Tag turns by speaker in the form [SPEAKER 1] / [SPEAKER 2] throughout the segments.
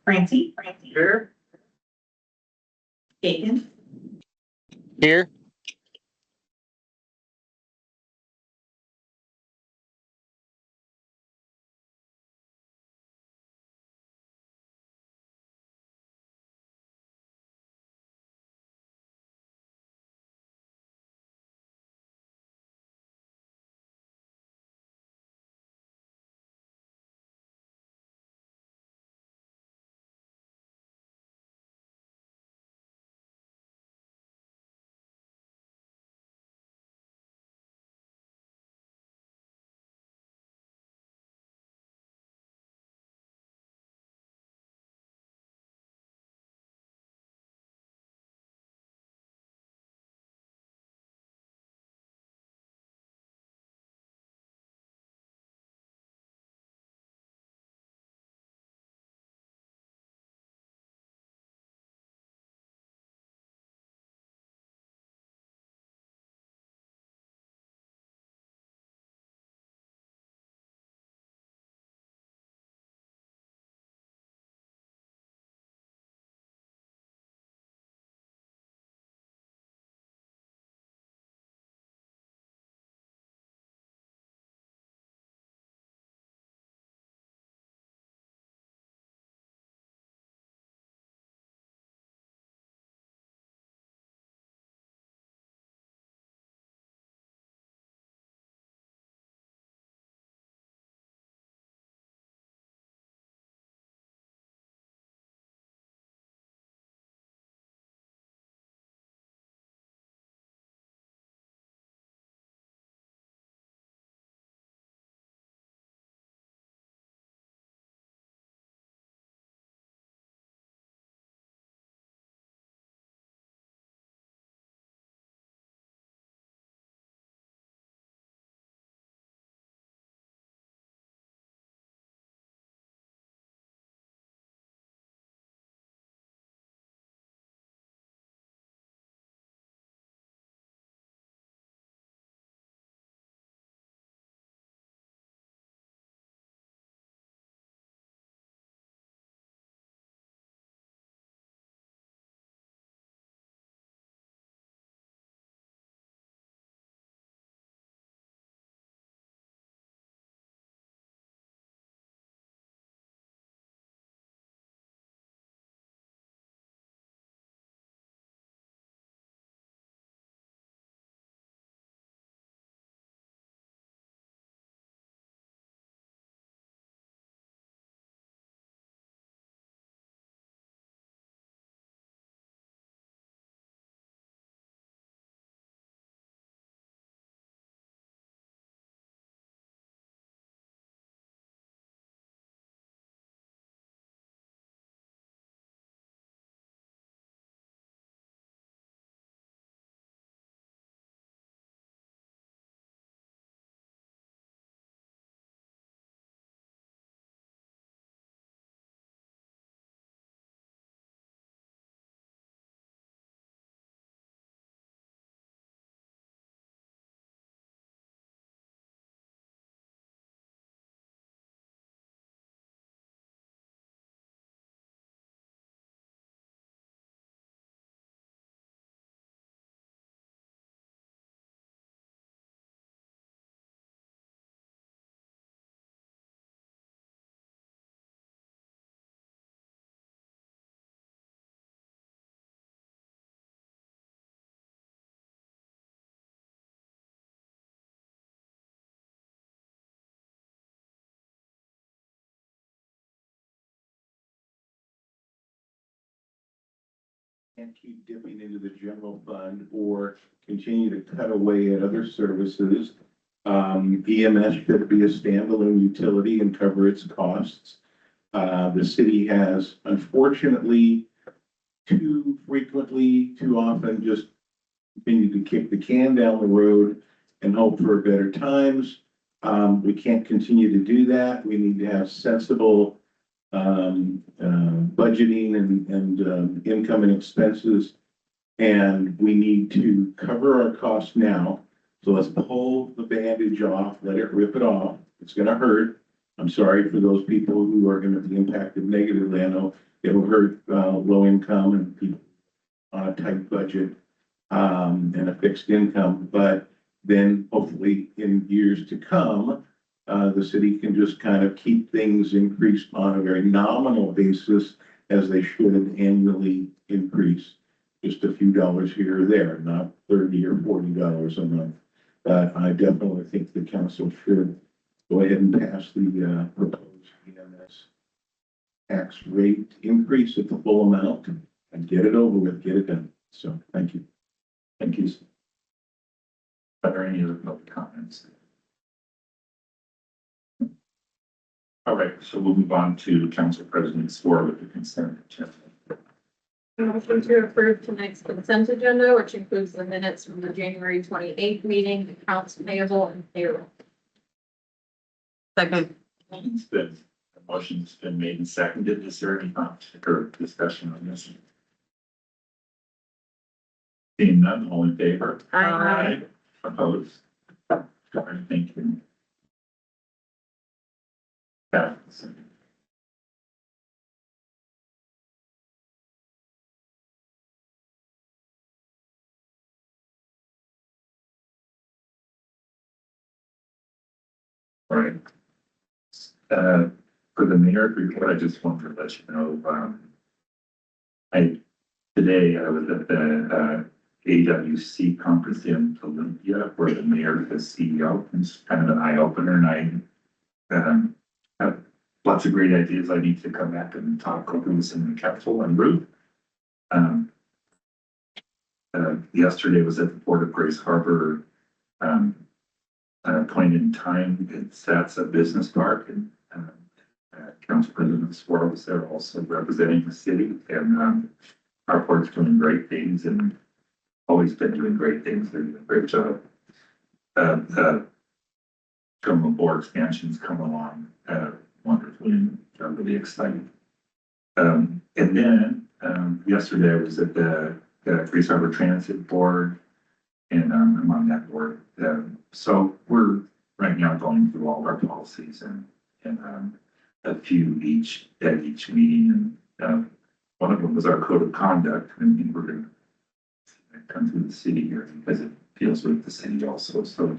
[SPEAKER 1] Francie. Here. Aiken.
[SPEAKER 2] Here.
[SPEAKER 3] And keep dipping into the general fund or continue to cut away at other services. EMS should be a standalone utility and cover its costs. The city has unfortunately too frequently, too often just continued to kick the can down the road and hope for better times. We can't continue to do that. We need to have sensible budgeting and income and expenses. And we need to cover our costs now. So let's pull the bandage off, let it rip it off. It's going to hurt. I'm sorry for those people who are gonna be impacted negatively. I know it'll hurt, low income and people on a tight budget, and a fixed income, but then hopefully in years to come, the city can just kind of keep things increased on a very nominal basis as they should annually increase. Just a few dollars here or there, not $30 or $40 a month. But I definitely think the council should go ahead and pass the proposed EMS tax rate increase at the full amount and get it over with, get it done. So, thank you.
[SPEAKER 4] Thank you. Are there any other public comments? All right, so we'll move on to Council President's floor with the consent agenda.
[SPEAKER 5] Motion to approve tonight's consent agenda, which includes the minutes from the January 28th meeting, accounts payable and payroll.
[SPEAKER 1] Second.
[SPEAKER 4] It's been, the motion's been made and seconded. Is there any or discussion on this? Seeing none, all in favor?
[SPEAKER 1] Aye.
[SPEAKER 4] Opposed? All right, thank you. Passes. All right. For the mayor report, I just wanted to let you know, today I was at the AWC conference in Olympia where the mayor is CEO. It's kind of an eye opener, and I have lots of great ideas. I need to come back and talk over this in the council and Ruth. Yesterday was at the Port of Grace Harbor point in time. That's a business park, and Council President Swirl was there also representing the city, and our port's doing great things and always been doing great things. They're doing a great job. Terminal board expansions come along wonderfully, and I'm really excited. And then yesterday I was at the Grace Harbor Transit Board, and I'm on that board. So we're right now going through all of our policies and a few at each meeting, and one of them was our code of conduct, and we're going to come through the city here because it deals with the city also. So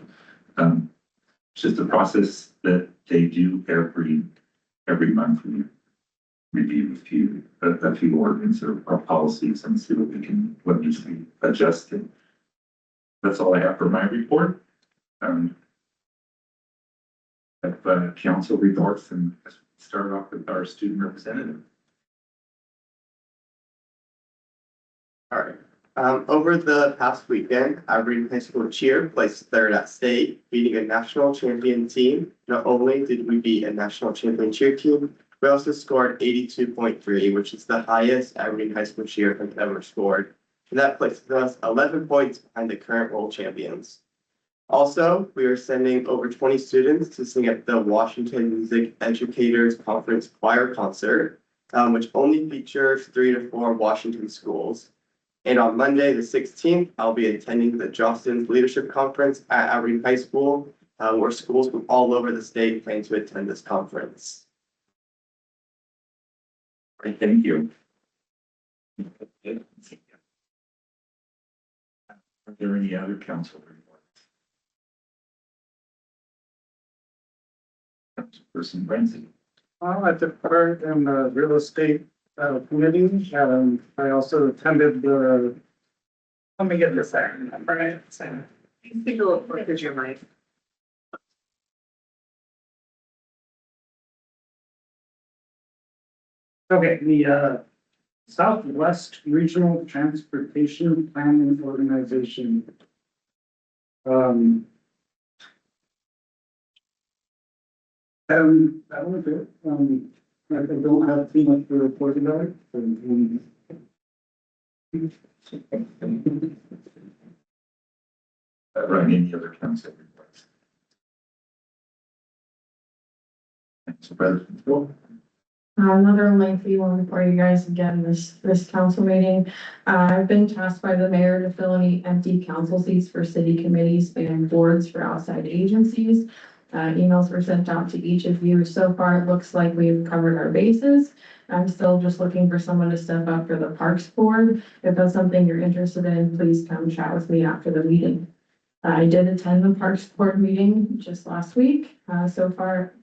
[SPEAKER 4] it's just a process that they do every month. We review a few ordinances or policies and see what needs to be adjusted. That's all I have for my report. Council reports, and start off with our student representative.
[SPEAKER 6] All right. Over the past weekend, Aberdeen High School cheer placed third at state, beating a national champion team. Not only did we beat a national champion cheer team, we also scored 82.3, which is the highest Aberdeen High School cheer has ever scored. And that places us 11 points behind the current world champions. Also, we are sending over 20 students to sing at the Washington Music Educators Conference Choir Concert, which only features 3 to 4 Washington schools. And on Monday, the 16th, I'll be attending the Jostens Leadership Conference at Aberdeen High School, where schools from all over the state plan to attend this conference.
[SPEAKER 4] Great, thank you. Are there any other council reports? Councilperson Renzi.
[SPEAKER 7] I took part in the real estate committee. I also attended the. Let me get this out. Right.
[SPEAKER 1] You speak a little quick because your mic.
[SPEAKER 7] Okay, the Southwest Regional Transportation Planning Organization. That was it. I don't have too much to report about it.
[SPEAKER 4] Right, any other council reports? Council President Paul.
[SPEAKER 5] Another lengthy one for you guys again, this council meeting. I've been tasked by the mayor to fill any empty council seats for city committees and boards for outside agencies. Emails were sent out to each of you. So far, it looks like we've covered our bases. I'm still just looking for someone to step up for the Parks Board. If that's something you're interested in, please come chat with me after the meeting. I did attend the Parks Board meeting just last week. So far,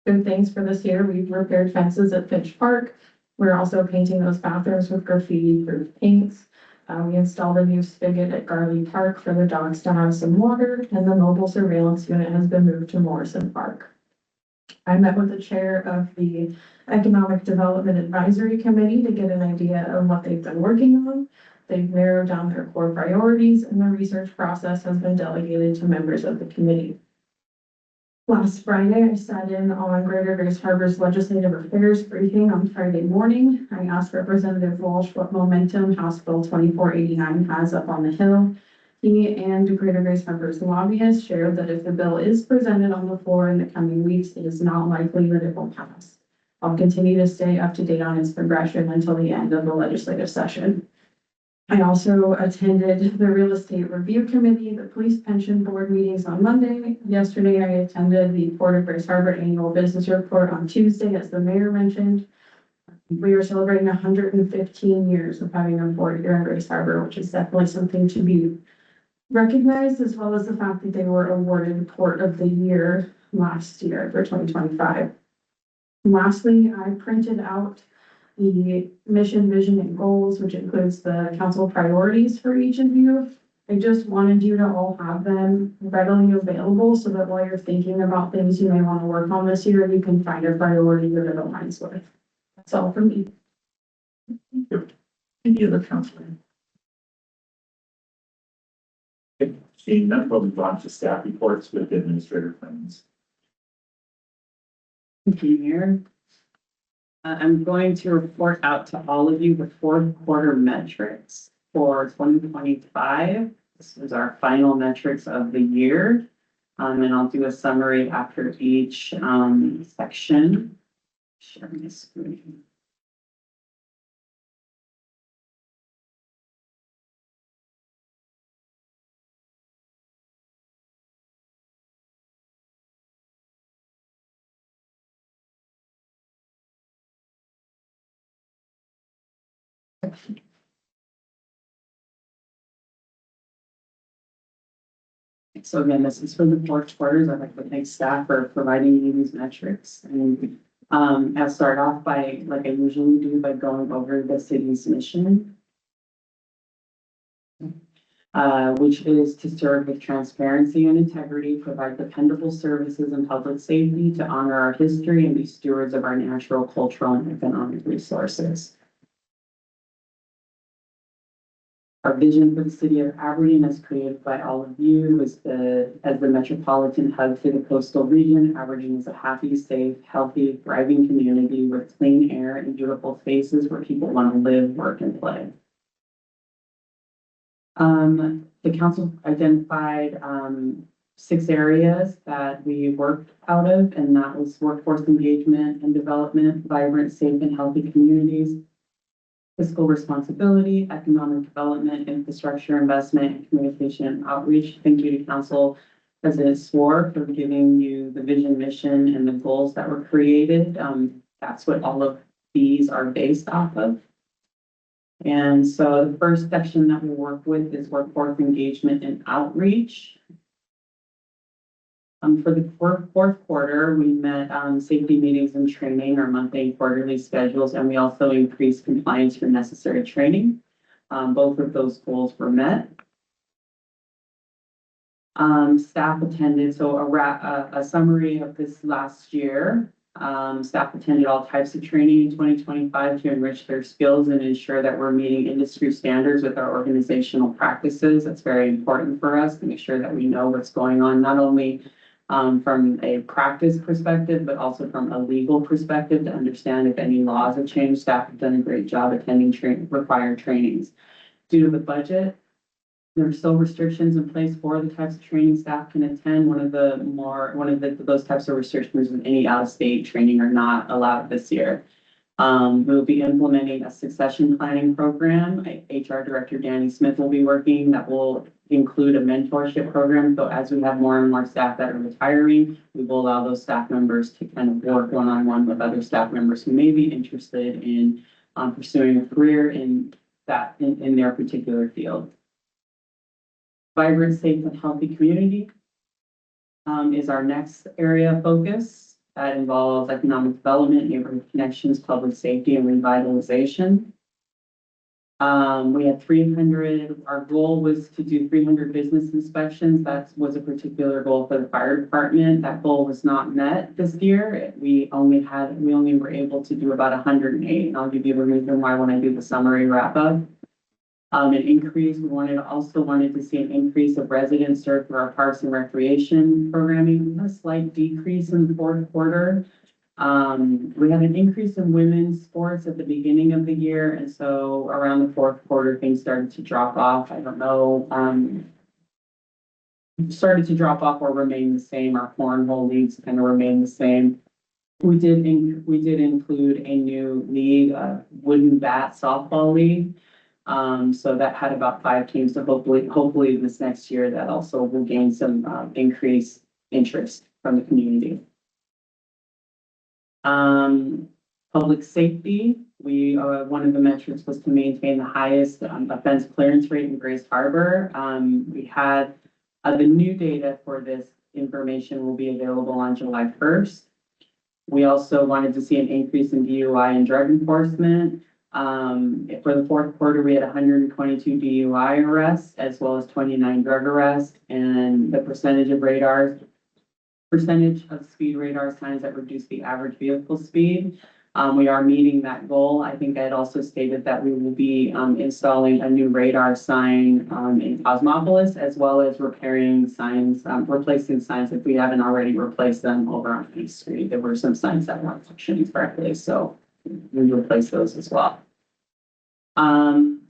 [SPEAKER 5] good things for this year. We've repaired fences at Finch Park. We're also painting those bathrooms with graffiti-proof paints. We installed a new spigot at Garley Park for the dogs to have some water, and the mobile surveillance unit has been moved to Morrison Park. I met with the chair of the Economic Development Advisory Committee to get an idea of what they've been working on. They've narrowed down their core priorities, and the research process has been delegated to members of the committee. Last Friday, I sat in on Greater Grace Harbor's Legislative Affairs briefing on Friday morning. I asked Representative Walsh what momentum House Bill 2489 has up on the Hill. He and Greater Grace Harbor's lobbyists shared that if the bill is presented on the floor in the coming weeks, it is not likely that it will pass. I'll continue to stay up to date on its progression until the end of the legislative session. I also attended the Real Estate Review Committee, the Police Pension Board meetings on Monday. Yesterday, I attended the Port of Grace Harbor Annual Business Report on Tuesday, as the mayor mentioned. We are celebrating 115 years of having a port here in Grace Harbor, which is definitely something to be recognized, as well as the fact that they were awarded Port of the Year last year for 2025. Lastly, I printed out the mission, vision, and goals, which includes the council priorities for each of you. I just wanted you to all have them readily available so that while you're thinking about things you may want to work on this year, you can find a priority that it aligns with. That's all from me.
[SPEAKER 4] Any other councilor? Seeing none, we'll move on to staff reports with administrator plans.
[SPEAKER 1] Thank you, Mayor. I'm going to report out to all of you the fourth quarter metrics for 2025. This is our final metrics of the year. And I'll do a summary after each section. Share my screen. So again, this is for the fourth quarters. I'd like to thank staff for providing me these metrics. And I'll start off by, like I usually do, by going over the city's mission, which is to serve with transparency and integrity, provide dependable services and public safety, to honor our history and be stewards of our natural, cultural, and economic resources. Our vision for the city of Aberdeen, as created by all of you, is as the metropolitan hub for the coastal region. Aberdeen is a happy, safe, healthy, thriving community with clean air and beautiful spaces where people want to live, work, and play. The council identified 6 areas that we worked out of, and that was workforce engagement and development, vibrant, safe, and healthy communities, fiscal responsibility, economic development, infrastructure investment, and communication and outreach. Thank you to Council President Swore for giving you the vision, mission, and the goals that were created. That's what all of these are based off of. And so the first section that we work with is workforce engagement and outreach. For the fourth quarter, we met safety meetings and training, our monthly and quarterly schedules, and we also increased compliance for necessary training. Both of those goals were met. Staff attended, so a summary of this last year. Staff attended all types of training in 2025 to enrich their skills and ensure that we're meeting industry standards with our organizational practices. That's very important for us to make sure that we know what's going on, not only from a practice perspective, but also from a legal perspective to understand if any laws have changed. Staff have done a great job attending required trainings. Due to the budget, there are still restrictions in place for the types of training staff can attend. One of those types of restrictions is any out-of-state training are not allowed this year. We'll be implementing a succession planning program. HR Director Danny Smith will be working that will include a mentorship program. So as we have more and more staff that are retiring, we will allow those staff members to kind of work one-on-one with other staff members who may be interested in pursuing a career in their particular field. Vibrant, safe, and healthy community is our next area of focus. That involves economic development, neighborhood connections, public safety, and revitalization. We had 300, our goal was to do 300 business inspections. That was a particular goal for the fire department. That goal was not met this year. We only were able to do about 108. And I'll give you the reason why when I do the summary wrap up. An increase, we also wanted to see an increase of residents served through our parks and recreation programming, a slight decrease in the fourth quarter. We had an increase in women's sports at the beginning of the year, and so around the fourth quarter, things started to drop off. I don't know, started to drop off or remain the same. Our cornhole leagues kind of remain the same. We did include a new league, wooden bat softball league. So that had about 5 teams. So hopefully this next year that also will gain some increased interest from the community. Public safety, one of the metrics was to maintain the highest offense clearance rate in Grace Harbor. We had the new data for this information will be available on July 1st. We also wanted to see an increase in DUI and drug enforcement. For the fourth quarter, we had 122 DUI arrests as well as 29 drug arrests, and the percentage of speed radar signs that reduce the average vehicle speed. We are meeting that goal. I think I had also stated that we will be installing a new radar sign in Cosmopolis, as well as repairing signs, replacing signs if we haven't already replaced them over on East Street. There were some signs that weren't functioning correctly, so we replaced those as well. Crime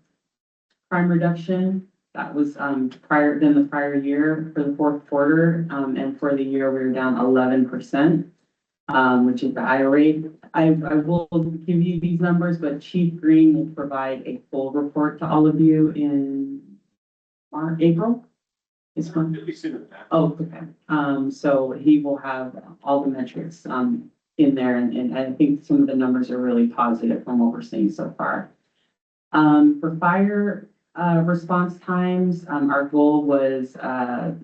[SPEAKER 1] reduction, that was prior than the prior year for the fourth quarter, and for the year we were down 11%, which is the higher rate. I will give you these numbers, but Chief Green will provide a full report to all of you in April. This one? Oh, okay. So he will have all the metrics in there, and I think some of the numbers are really positive from what we're seeing so far. For fire response times, our goal was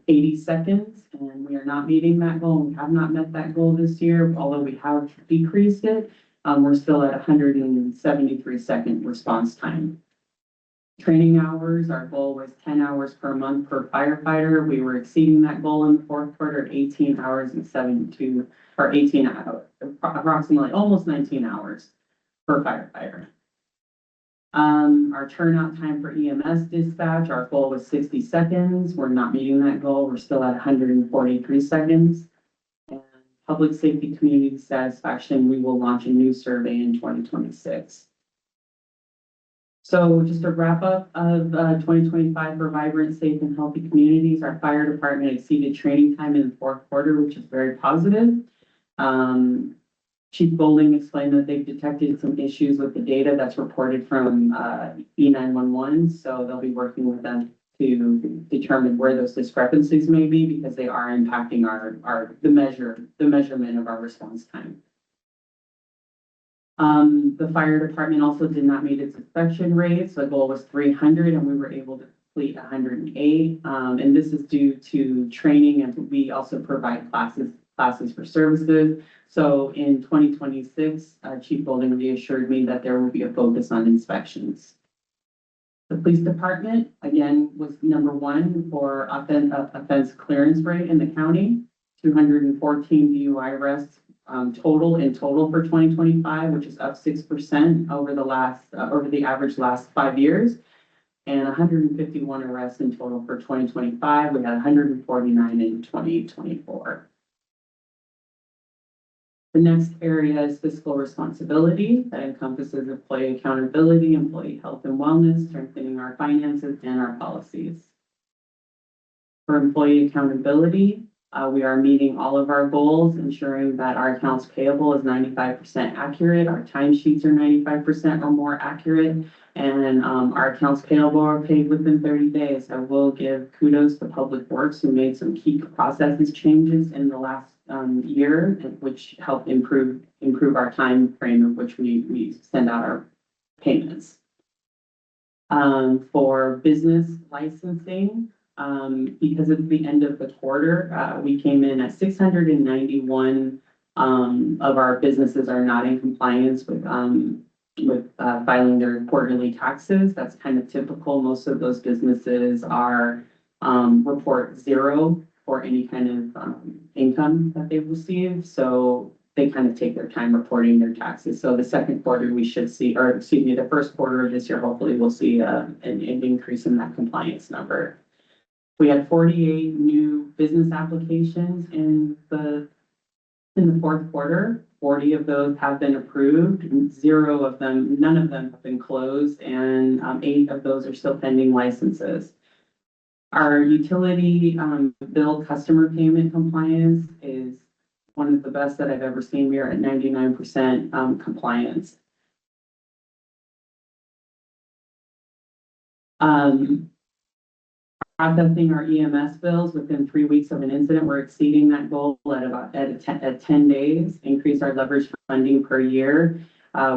[SPEAKER 1] 80 seconds, and we are not meeting that goal. We have not met that goal this year, although we have decreased it. We're still at 173-second response time. Training hours, our goal was 10 hours per month per firefighter. We were exceeding that goal in the fourth quarter at 18 hours and 72, or 18 hours, approximately almost 19 hours per firefighter. Our turnout time for EMS dispatch, our goal was 60 seconds. We're not meeting that goal. We're still at 143 seconds. And public safety community satisfaction, we will launch a new survey in 2026. So just a wrap up of 2025 for vibrant, safe, and healthy communities. Our fire department exceeded training time in the fourth quarter, which is very positive. Chief Bowling explained that they've detected some issues with the data that's reported from E911. So they'll be working with them to determine where those discrepancies may be, because they are impacting the measurement of our response time. The fire department also did not meet its inspection rates. The goal was 300, and we were able to complete 108. And this is due to training, and we also provide classes for services. So in 2026, Chief Bowling reassured me that there will be a focus on inspections. The police department, again, was #1 for offense clearance rate in the county, 214 DUI arrests total for 2025, which is up 6% over the average last 5 years, and 151 arrests in total for 2025. We had 149 in 2024. The next area is fiscal responsibility. That encompasses employee accountability, employee health and wellness, strengthening our finances and our policies. For employee accountability, We are meeting all of our goals, ensuring that our accounts payable is 95% accurate, our timesheets are 95% or more accurate, and our accounts payable are paid within 30 days. I will give kudos to Public Works who made some key processes changes in the last year, which helped improve our time frame of which we send out our payments. For business licensing, because it's the end of the quarter, we came in at 691 of our businesses are not in compliance with filing their quarterly taxes. That's kind of typical. Most of those businesses are report zero for any kind of income that they've received. So they kind of take their time reporting their taxes. So the second quarter we should see, or excuse me, the first quarter of this year, hopefully we'll see an increase in that compliance number. We had 48 new business applications in the fourth quarter. 40 of those have been approved. None of them have been closed, and 8 of those are still pending licenses. Our utility bill customer payment compliance is one of the best that I've ever seen. We are at 99% compliance. Processing our EMS bills within 3 weeks of an incident, we're exceeding that goal at 10 days. Increase our leverage funding per year.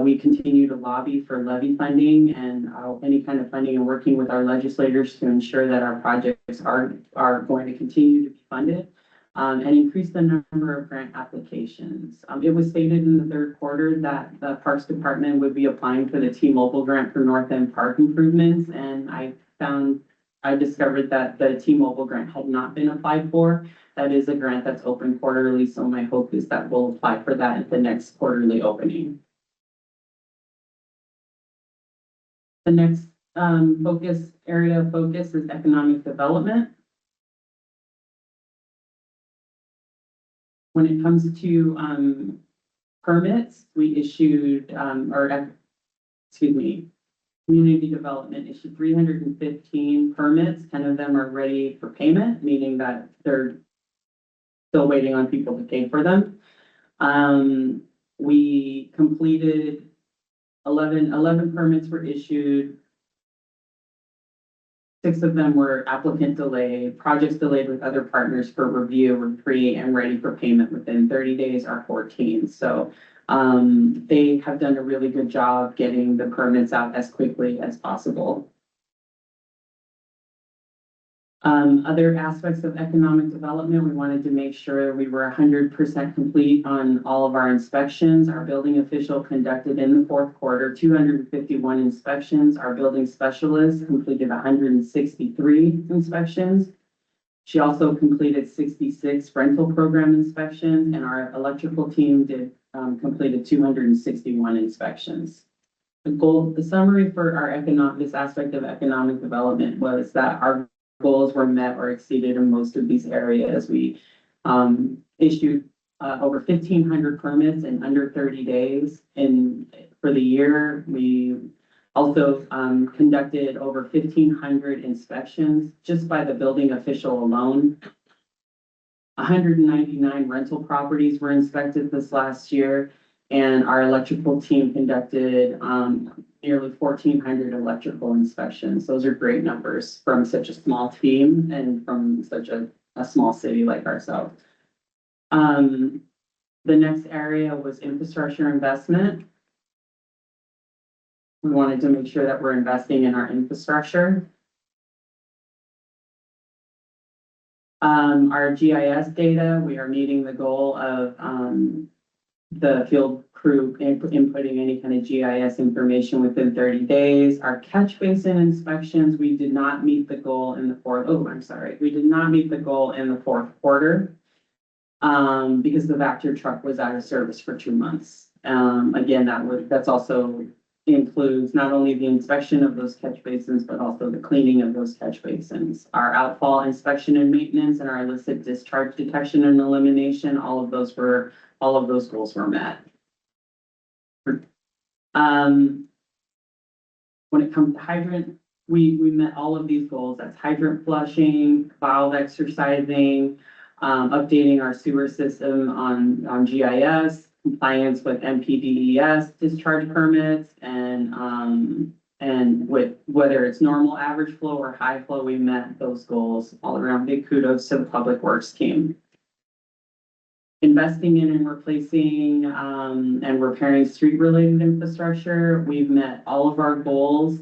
[SPEAKER 1] We continue to lobby for levy funding and any kind of funding, and working with our legislators to ensure that our projects are going to continue to be funded. And increase the number of grant applications. It was stated in the third quarter that the Parks Department would be applying for the T-Mobile grant for North End Park improvements, and I discovered that the T-Mobile grant had not been applied for. That is a grant that's open quarterly, so my hope is that we'll apply for that at the next quarterly opening. The next area of focus is economic development. When it comes to permits, we issued, community development issued 315 permits. 10 of them are ready for payment, meaning that they're still waiting on people to pay for them. We completed 11 permits were issued. 6 of them were applicant delayed, projects delayed with other partners for review were free and ready for payment within 30 days are 14. So they have done a really good job getting the permits out as quickly as possible. Other aspects of economic development, we wanted to make sure we were 100% complete on all of our inspections. Our building official conducted in the fourth quarter 251 inspections. Our building specialist completed 163 inspections. She also completed 66 rental program inspections, and our electrical team completed 261 inspections. The summary for this aspect of economic development was that our goals were met or exceeded in most of these areas. We issued over 1,500 permits in under 30 days for the year. We also conducted over 1,500 inspections just by the building official alone. 199 rental properties were inspected this last year, and our electrical team conducted nearly 1,400 electrical inspections. Those are great numbers from such a small team and from such a small city like ourselves. The next area was infrastructure investment. We wanted to make sure that we're investing in our infrastructure. Our GIS data, we are meeting the goal of the field crew inputting any kind of GIS information within 30 days. Our catch basin inspections, we did not meet the goal in the fourth quarter because the Vector truck was out of service for 2 months. Again, that's also includes not only the inspection of those catch basins, but also the cleaning of those catch basins. Our outfall inspection and maintenance and our illicit discharge detection and elimination, all of those goals were met. When it comes to hydrant, we met all of these goals. That's hydrant flushing, valve exercising, updating our sewer system on GIS, compliance with MPDES discharge permits, and with whether it's normal average flow or high flow, we met those goals all around. Big kudos to the Public Works team. Investing in and replacing and repairing street-related infrastructure, we've met all of our goals.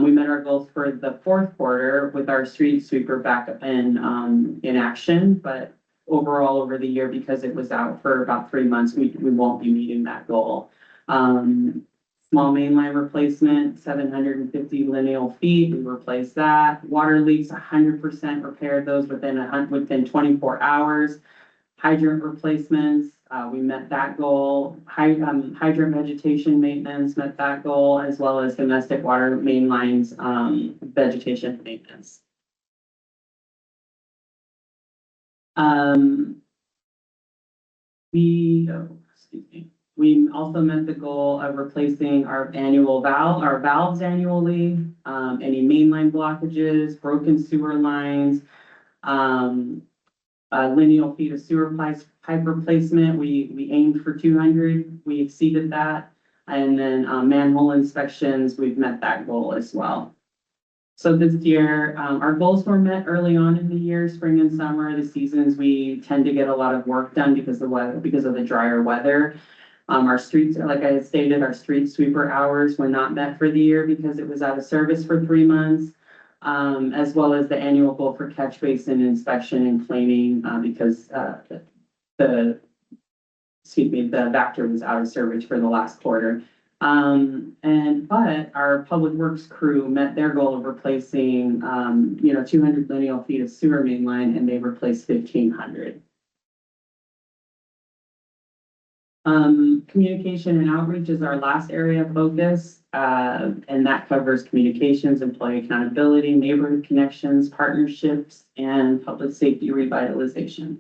[SPEAKER 1] We met our goals for the fourth quarter with our street sweeper back in action, but overall over the year, because it was out for about 3 months, we won't be meeting that goal. Small mainline replacement, 750 lineal feet, we replaced that. Water leaks, 100% repaired those within 24 hours. Hydrant replacements, we met that goal. Hydrant vegetation maintenance met that goal, as well as domestic water main lines vegetation maintenance. We also met the goal of replacing our valves annually, any mainline blockages, broken sewer lines, lineal feet of sewer pipe replacement. We aimed for 200, we exceeded that. And then manhole inspections, we've met that goal as well. So this year, our goals were met early on in the year, spring and summer, the seasons, we tend to get a lot of work done because of the drier weather. Our streets, like I had stated, our street sweeper hours were not met for the year because it was out of service for 3 months. As well as the annual goal for catch basin inspection and cleaning, because the Vector was out of service for the last quarter. But our public works crew met their goal of replacing 200 lineal feet of sewer main line, and they replaced 1,500. Communication and outreach is our last area of focus, and that covers communications, employee accountability, neighborhood connections, partnerships, and public safety revitalization.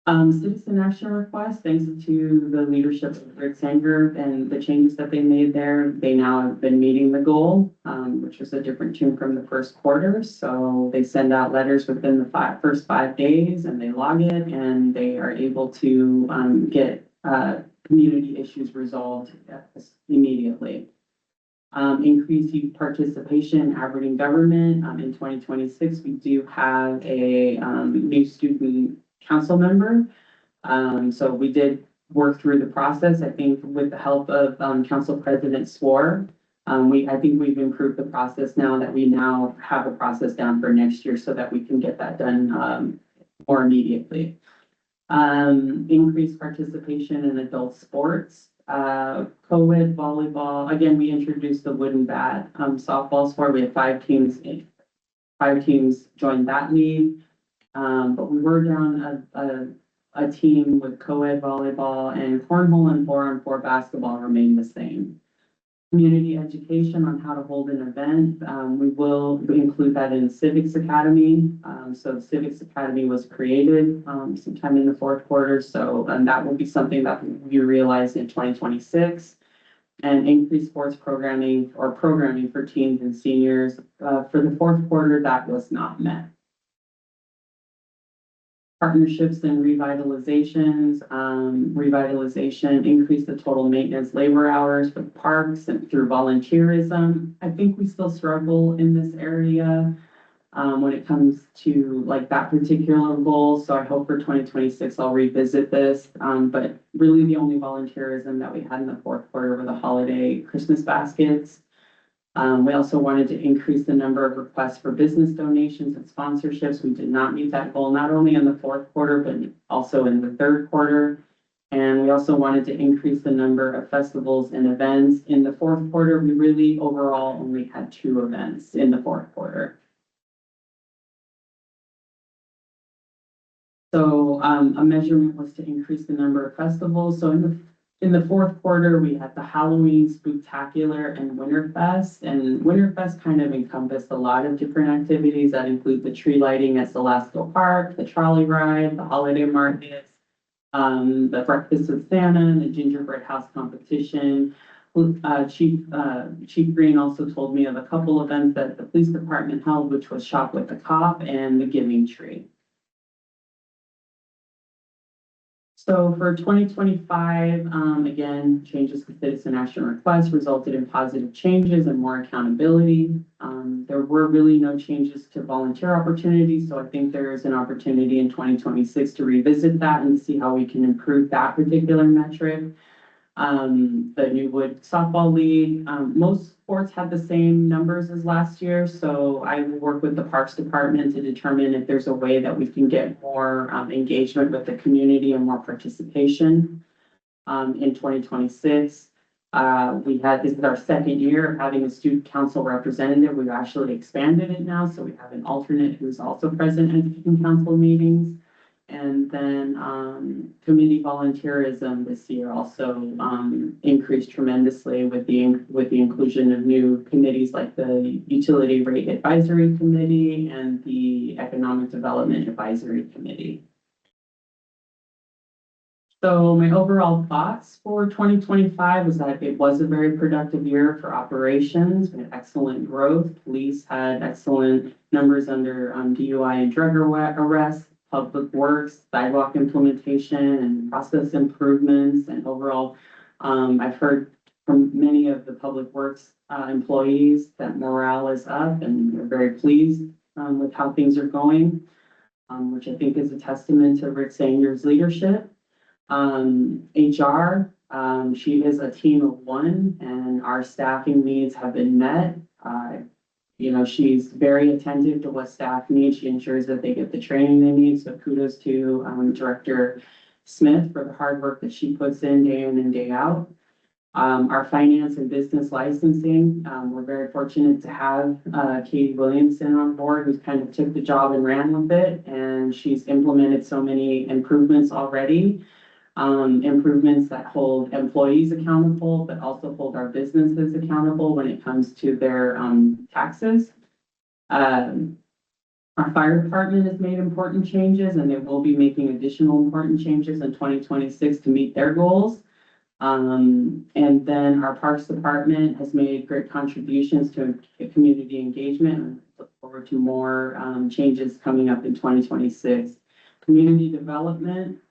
[SPEAKER 1] Citizen action request, thanks to the leadership of Rick Sanger and the changes that they made there, they now have been meeting the goal, which was a different tune from the first quarter. So they send out letters within the first 5 days, and they log it, and they are able to get community issues resolved immediately. Increased youth participation in Aberdeen government. In 2026, we do have a new student council member. So we did work through the process, I think, with the help of Council President Swore. I think we've improved the process now that we now have a process down for next year so that we can get that done more immediately. Increased participation in adult sports. Co-ed volleyball. Again, we introduced the wooden bat softball sport. We had 5 teams. 5 teams joined that league. But we were down a team with co-ed volleyball, and cornhole and 4-on-4 basketball remain the same. Community education on how to hold an event. We will include that in Civics Academy. So the Civics Academy was created sometime in the fourth quarter. So that will be something that we realized in 2026. And increased sports programming for teens and seniors. For the fourth quarter, that was not met. Partnerships and revitalizations. Revitalization, increase the total maintenance labor hours for parks and through volunteerism. I think we still struggle in this area when it comes to like that particular goal. So I hope for 2026 I'll revisit this. But really the only volunteerism that we had in the fourth quarter were the holiday Christmas baskets. We also wanted to increase the number of requests for business donations and sponsorships. We did not meet that goal, not only in the fourth quarter, but also in the third quarter. And we also wanted to increase the number of festivals and events. In the fourth quarter, we really overall only had 2 events in the fourth quarter. So a measurement was to increase the number of festivals. So in the fourth quarter, we had the Halloween Spooktacular and Winterfest. And Winterfest kind of encompassed a lot of different activities that include the tree lighting at Celestial Park, the trolley ride, the holiday markets, the breakfast with Santa, and the gingerbread house competition. Chief Green also told me of a couple events that the police department held, which was Shop with the Cop and the Giving Tree. So for 2025, again, changes to citizen action requests resulted in positive changes and more accountability. There were really no changes to volunteer opportunities, so I think there is an opportunity in 2026 to revisit that and see how we can improve that particular metric. The New Wood Softball League, most sports had the same numbers as last year, so I will work with the Parks Department to determine if there's a way that we can get more engagement with the community and more participation in 2026. This is our second year of having a student council representative. We've actually expanded it now, so we have an alternate who's also present at student council meetings. And then committee volunteerism this year also increased tremendously with the inclusion of new committees like the Utility Rate Advisory Committee and the Economic Development Advisory Committee. So my overall thoughts for 2025 was that it was a very productive year for operations. We had excellent growth. Police had excellent numbers under DUI and drug arrests. Public works, sidewalk implementation and process improvements, and overall, I've heard from many of the public works employees that morale is up and they're very pleased with how things are going, which I think is a testament to Rick Sanger's leadership. HR, she is a team of one and our staffing needs have been met. She's very attentive to what staff need. She ensures that they get the training they need. So kudos to Director Smith for the hard work that she puts in and day out. Our finance and business licensing, we're very fortunate to have Katie Williamson on board, who's kind of took the job and ran with it. And she's implemented so many improvements already. Improvements that hold employees accountable, but also hold our businesses accountable when it comes to their taxes. Our fire department has made important changes and they will be making additional important changes in 2026 to meet their goals. And then our Parks Department has made great contributions to community engagement. And look forward to more changes coming up in 2026. Community development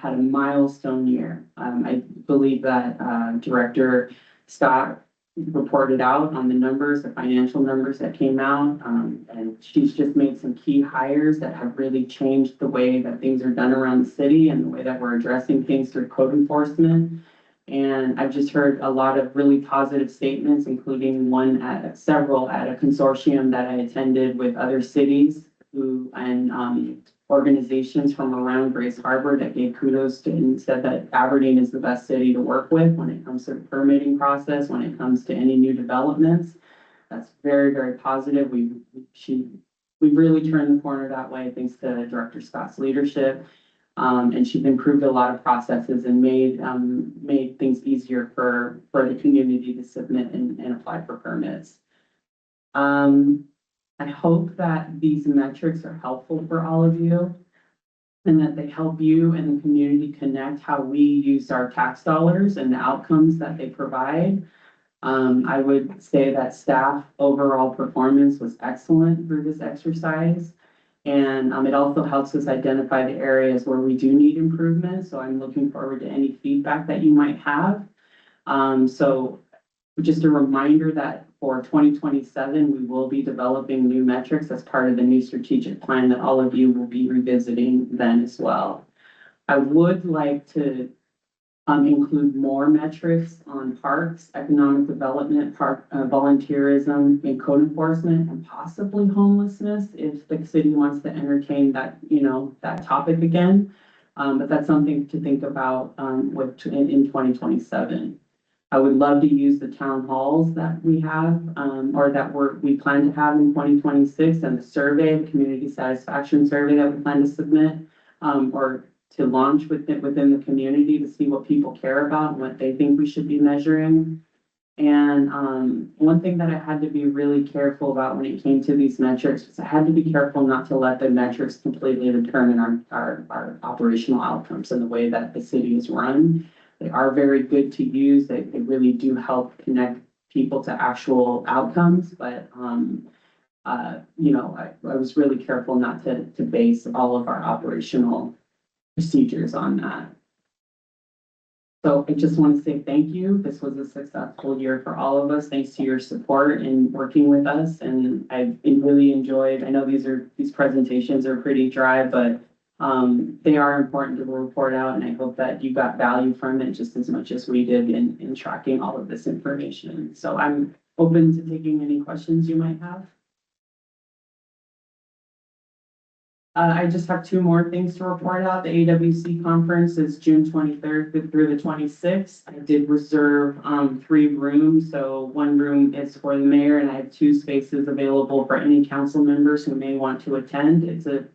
[SPEAKER 1] had a milestone year. I believe that Director Scott reported out on the numbers, the financial numbers that came out, and she's just made some key hires that have really changed the way that things are done around the city and the way that we're addressing things through code enforcement. And I've just heard a lot of really positive statements, including several at a consortium that I attended with other cities and organizations from around Grace Harbor that gave kudos to and said that Aberdeen is the best city to work with when it comes to the permitting process, when it comes to any new developments. That's very, very positive. We've really turned the corner that way thanks to Director Scott's leadership. And she's improved a lot of processes and made things easier for the community to submit and apply for permits. I hope that these metrics are helpful for all of you and that they help you and the community connect how we use our tax dollars and the outcomes that they provide. I would say that staff overall performance was excellent through this exercise. And it also helps us identify the areas where we do need improvement. So I'm looking forward to any feedback that you might have. So just a reminder that for 2027, we will be developing new metrics as part of the new strategic plan that all of you will be revisiting then as well. I would like to include more metrics on parks, economic development, park volunteerism, and code enforcement, and possibly homelessness if the city wants to entertain that, that topic again. But that's something to think about in 2027. I would love to use the town halls that we have or that we plan to have in 2026 and the survey, the community satisfaction survey that we plan to submit or to launch within the community to see what people care about and what they think we should be measuring. And one thing that I had to be really careful about when it came to these metrics was I had to be careful not to let the metrics completely determine our operational outcomes and the way that the city is run. They are very good to use. They really do help connect people to actual outcomes. But, I was really careful not to base all of our operational procedures on that. So I just want to say thank you. This was a successful year for all of us, thanks to your support in working with us. And I really enjoyed, I know these presentations are pretty dry, but they are important to report out, and I hope that you got value from it just as much as we did in tracking all of this information. So I'm open to taking any questions you might have. I just have two more things to report out. The AWC conference is June 23rd through the 26th. I did reserve 3 rooms. So one room is for the mayor, and I have 2 spaces available for any council members who may want to attend. It's a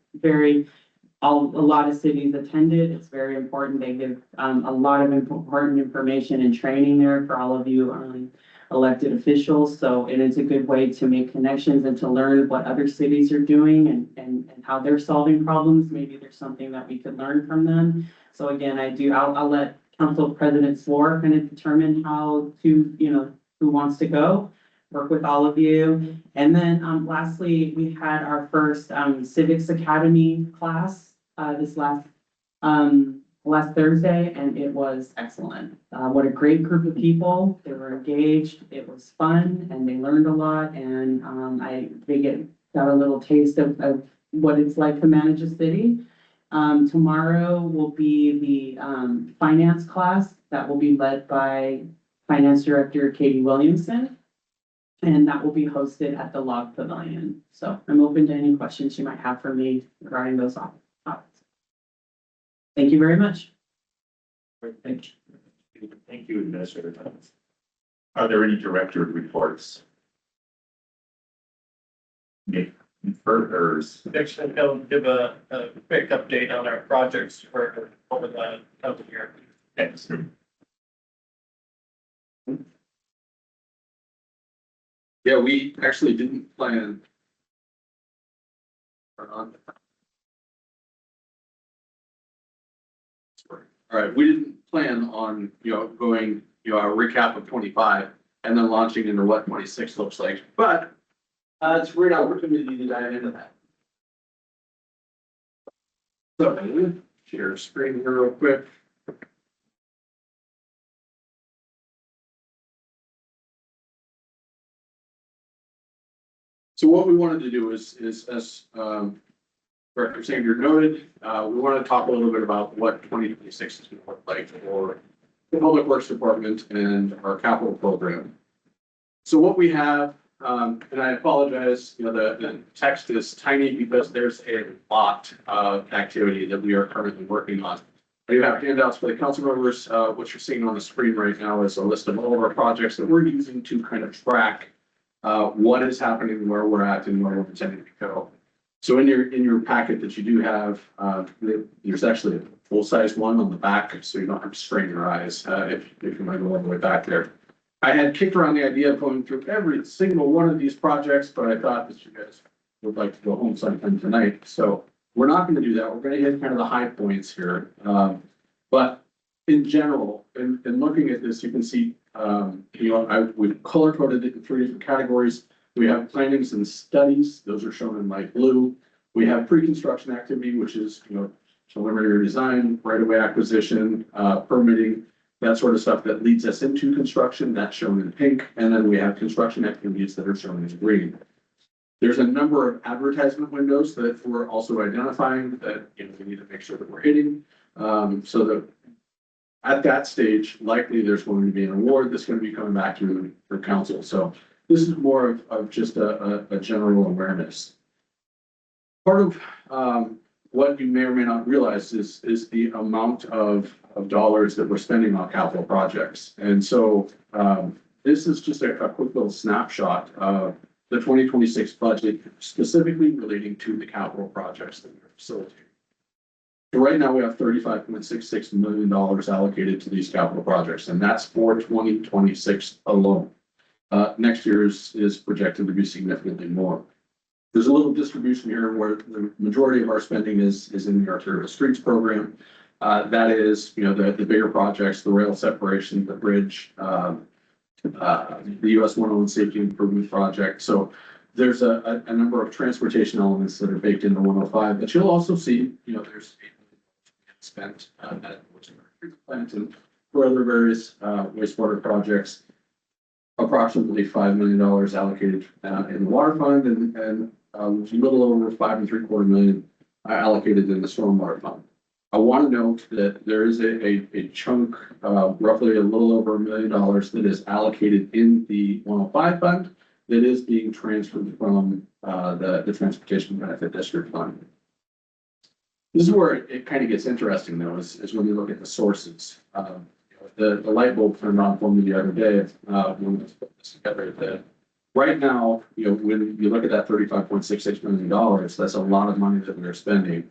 [SPEAKER 1] lot of cities attended. It's very important. They give a lot of important information and training there for all of you elected officials. So it is a good way to make connections and to learn what other cities are doing and how they're solving problems. Maybe there's something that we could learn from them. So again, I'll let Council President Swore kind of determine how to, who wants to go, work with all of you. And then lastly, we had our first Civics Academy class this last Thursday, and it was excellent. What a great group of people. They were engaged. It was fun, and they learned a lot. And they got a little taste of what it's like to manage a city. Tomorrow will be the finance class that will be led by Finance Director Katie Williamson, and that will be hosted at the Log Pavilion. So I'm open to any questions you might have for me regarding those topics. Thank you very much.
[SPEAKER 4] Thank you, Administrator Thomas. Are there any director reports? Nick, further.
[SPEAKER 7] Actually, I'll give a quick update on our projects for over the year.
[SPEAKER 4] Thanks.
[SPEAKER 8] Yeah, we actually didn't plan. All right, we didn't plan on, going, a recap of 25 and then launching into what 26 looks like, but it's a great opportunity to dive into that. So, share screen here real quick. So what we wanted to do is as Director Sanger noted, we want to talk a little bit about what 2026 is going to look like for the Public Works Department and our capital program. So what we have, and I apologize, the text is tiny because there's a lot of activity that we are currently working on. I do have handouts for the council members. What you're seeing on the screen right now is a list of all of our projects that we're using to kind of track what is happening, where we're at, and where we're intending to go. So in your packet that you do have, there's actually a full-size one on the back, so you don't have to strain your eyes if you might go all the way back there. I had kicked around the idea of going through every single one of these projects, but I thought that you guys would like to go home sometime tonight. So we're not going to do that. We're going to hit kind of the high points here. But in general, in looking at this, you can see, we've color coded it in 3 different categories. We have plannings and studies. Those are shown in light blue. We have pre-construction activity, which is, preliminary design, right-of-way acquisition, permitting, that sort of stuff that leads us into construction. That's shown in pink. And then we have construction activities that are shown in green. There's a number of advertisement windows that we're also identifying that we need to make sure that we're hitting. So that at that stage, likely there's going to be an award that's going to be coming back to for council. So this is more of just a general awareness. Part of what you may or may not realize is the amount of dollars that we're spending on capital projects. And so this is just a quick little snapshot of the 2026 budget, specifically relating to the capital projects that we're facilitating. So right now we have $35.66 million allocated to these capital projects, and that's for 2026 alone. Next year is projected to be significantly more. There's a little distribution here where the majority of our spending is in the arterial streets program. That is, the bigger projects, the rail separation, the bridge, the US 101 safety improvement project. So there's a number of transportation elements that are baked into 105, but you'll also see, there's spent at plant and for other various, wastewater projects, approximately $5 million allocated, in the water fund and a little over 5.75 million allocated in the stormwater fund. I want to note that there is a chunk, roughly a little over $1 million that is allocated in the 105 fund that is being transferred from the Transportation Benefit District Fund. This is where it kind of gets interesting though, is when you look at the sources. The light bulb turned on for me the other day, when we put this together, that right now, when you look at that $35.66 million, that's a lot of money that we're spending.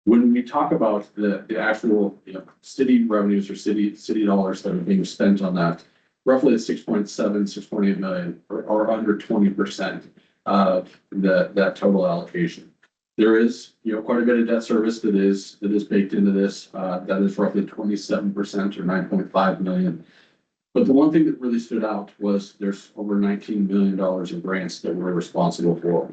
[SPEAKER 8] When we talk about the actual, city revenues or city dollars that are being spent on that, roughly at 6.8 million, or under 20% of that total allocation. There is, quite a bit of debt service that is baked into this. That is roughly 27% or 9.5 million. But the one thing that really stood out was there's over $19 million in grants that we're responsible for.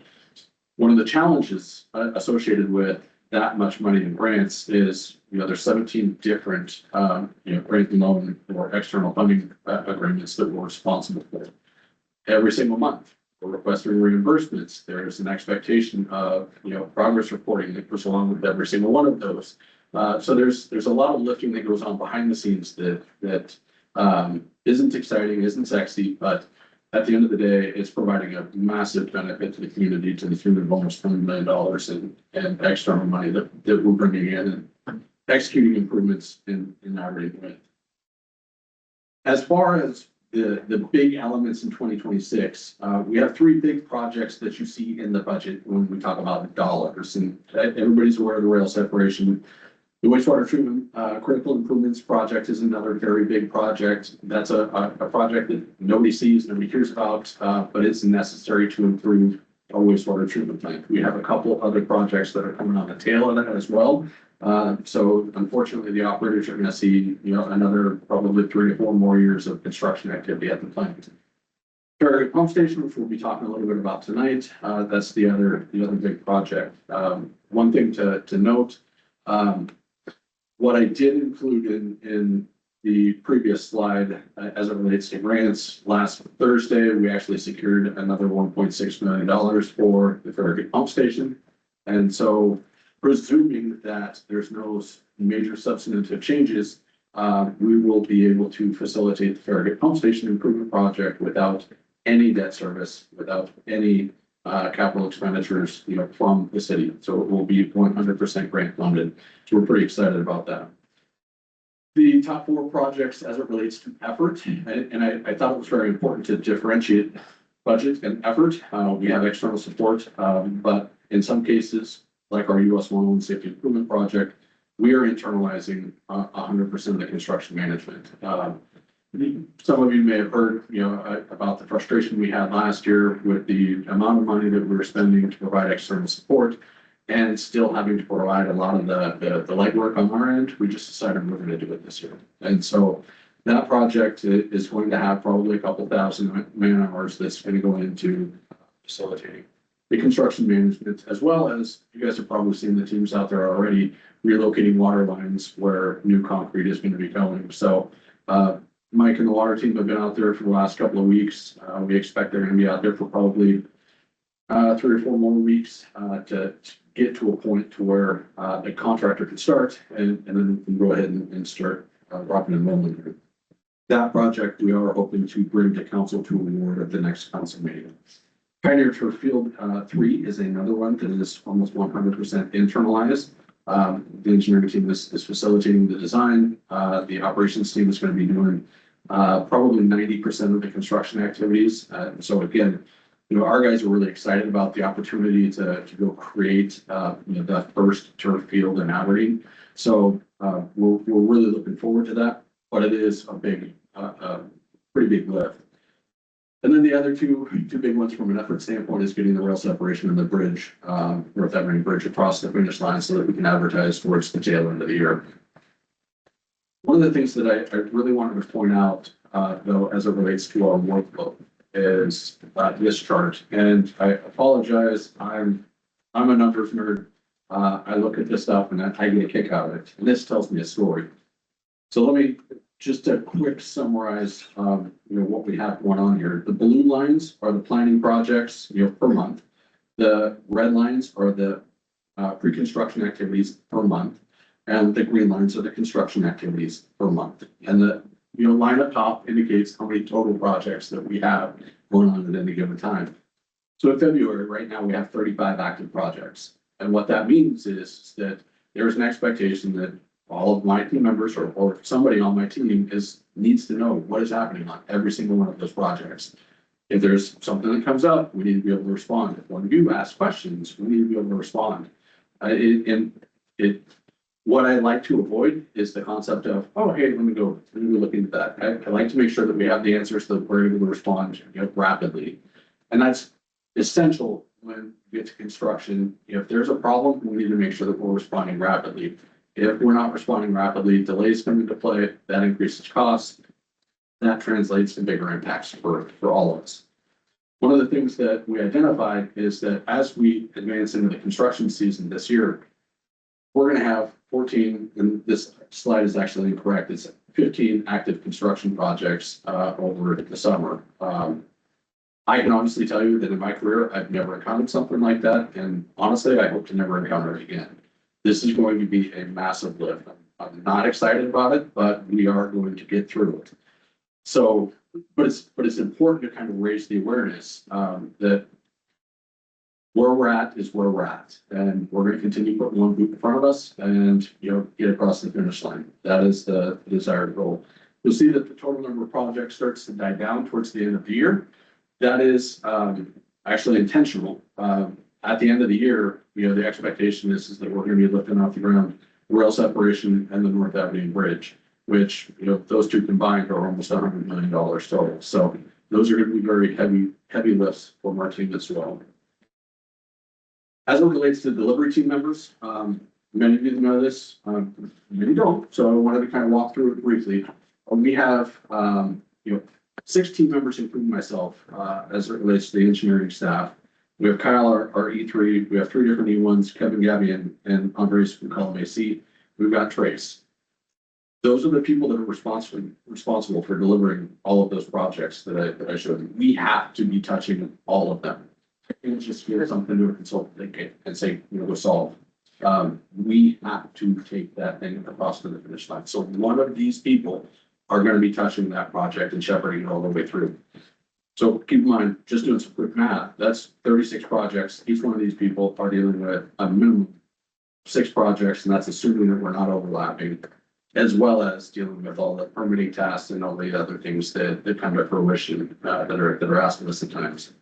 [SPEAKER 8] One of the challenges associated with that much money in grants is, there's 17 different, grant loan or external funding agreements that we're responsible for. Every single month, we're requesting reimbursements. There's an expectation of, progress reporting that goes along with every single one of those. So there's a lot of lifting that goes on behind the scenes that isn't exciting, isn't sexy, but at the end of the day, it's providing a massive benefit to the community to the tune of almost $20 million and external money that we're bringing in and executing improvements in Aberdeen with. As far as the big elements in 2026, we have three big projects that you see in the budget when we talk about dollars, and everybody's aware of the rail separation. The wastewater treatment critical improvements project is another very big project. That's a project that nobody sees, nobody hears about, but it's necessary to improve our wastewater treatment plant. We have a couple other projects that are coming on the tail of that as well. So unfortunately, the operators are going to see, another probably 3 to 4 more years of construction activity at the plant. Farragut Pump Station, which we'll be talking a little bit about tonight, that's the other big project. One thing to note. What I did include in the previous slide, as it relates to grants, last Thursday, we actually secured another $1.6 million for the Farragut Pump Station. And so, presuming that there's no major substantive changes, we will be able to facilitate the Farragut Pump Station improvement project without any debt service, without any capital expenditures, from the city. So it will be 100% grant funded. So we're pretty excited about that. The top 4 projects as it relates to effort, and I thought it was very important to differentiate budget and effort. We have external support, but in some cases, like our US 101 Safety Improvement Project, we are internalizing 100% of the construction management. Some of you may have heard, about the frustration we had last year with the amount of money that we were spending to provide external support and still having to provide a lot of the legwork on our end. We just decided we're going to do it this year. And so that project is going to have probably a couple thousand man hours that's going to go into facilitating the construction management, as well as you guys have probably seen the teams out there already relocating water lines where new concrete is going to be going. So, Mike and the water team have been out there for the last couple of weeks. We expect they're going to be out there for probably 3 or 4 more weeks to get to a point to where the contractor can start and then we can go ahead and start rocking and rolling. That project we are hoping to bring to council to award at the next council meeting. Pioneer Turf Field 3 is another one that is almost 100% internalized. The engineering team is facilitating the design. The operations team is going to be doing probably 90% of the construction activities. So again, our guys are really excited about the opportunity to go create, the first turf field in Aberdeen. So we're really looking forward to that, but it is a big, pretty big lift. And then the other two big ones from an effort standpoint is getting the rail separation and the bridge, North Aberdeen Bridge across the finish line so that we can advertise towards the tail end of the year. One of the things that I really wanted to point out, though, as it relates to our workflow is this chart. And I apologize, I'm a numbers nerd. I look at this stuff and I get a kick out of it. And this tells me a story. So let me just a quick summarize, what we have going on here. The blue lines are the planning projects, per month. The red lines are the pre-construction activities per month. And the green lines are the construction activities per month. And the, line up top indicates how many total projects that we have going on at any given time. So in February, right now, we have 35 active projects. And what that means is that there's an expectation that all of my team members or somebody on my team needs to know what is happening on every single one of those projects. If there's something that comes up, we need to be able to respond. If one of you asks questions, we need to be able to respond. What I like to avoid is the concept of, oh, hey, let me go look into that. I like to make sure that we have the answers so that we're able to respond, rapidly. And that's essential when we get to construction. If there's a problem, we need to make sure that we're responding rapidly. If we're not responding rapidly, delays come into play, that increases costs. That translates to bigger impacts for all of us. One of the things that we identified is that as we advance into the construction season this year, we're going to have 14, and this slide is actually incorrect, it's 15 active construction projects over the summer. I can honestly tell you that in my career, I've never encountered something like that. And honestly, I hope to never encounter it again. This is going to be a massive lift. I'm not excited about it, but we are going to get through it. So, but it's important to kind of raise the awareness that where we're at is where we're at. And we're going to continue putting one group in front of us and, get across the finish line. That is the desired goal. You'll see that the total number of projects starts to die down towards the end of the year. That is actually intentional. At the end of the year, the expectation is that we're going to be lifting off the ground rail separation and the North Aberdeen Bridge, which, those two combined are almost $100 million total. So those are going to be very heavy lifts for our team as well. As it relates to delivery team members, many of you know this, many don't. So I wanted to kind of walk through it briefly. We have, 6 team members, including myself, as it relates to the engineering staff. We have Kyle, our E3. We have 3 different E1s, Kevin, Gabby, and Andres from column AC. We've got Trace. Those are the people that are responsible for delivering all of those projects that I showed you. We have to be touching all of them. And just give something to a consultant and say, go solve. We have to take that thing across to the finish line. So one of these people are going to be touching that project and shepherding it all the way through. So keep in mind, just doing some quick math, that's 36 projects. Each one of these people are dealing with a minimum of 6 projects, and that's assuming that we're not overlapping, as well as dealing with all the permitting tasks and all the other things that come to fruition that are asked of us at times.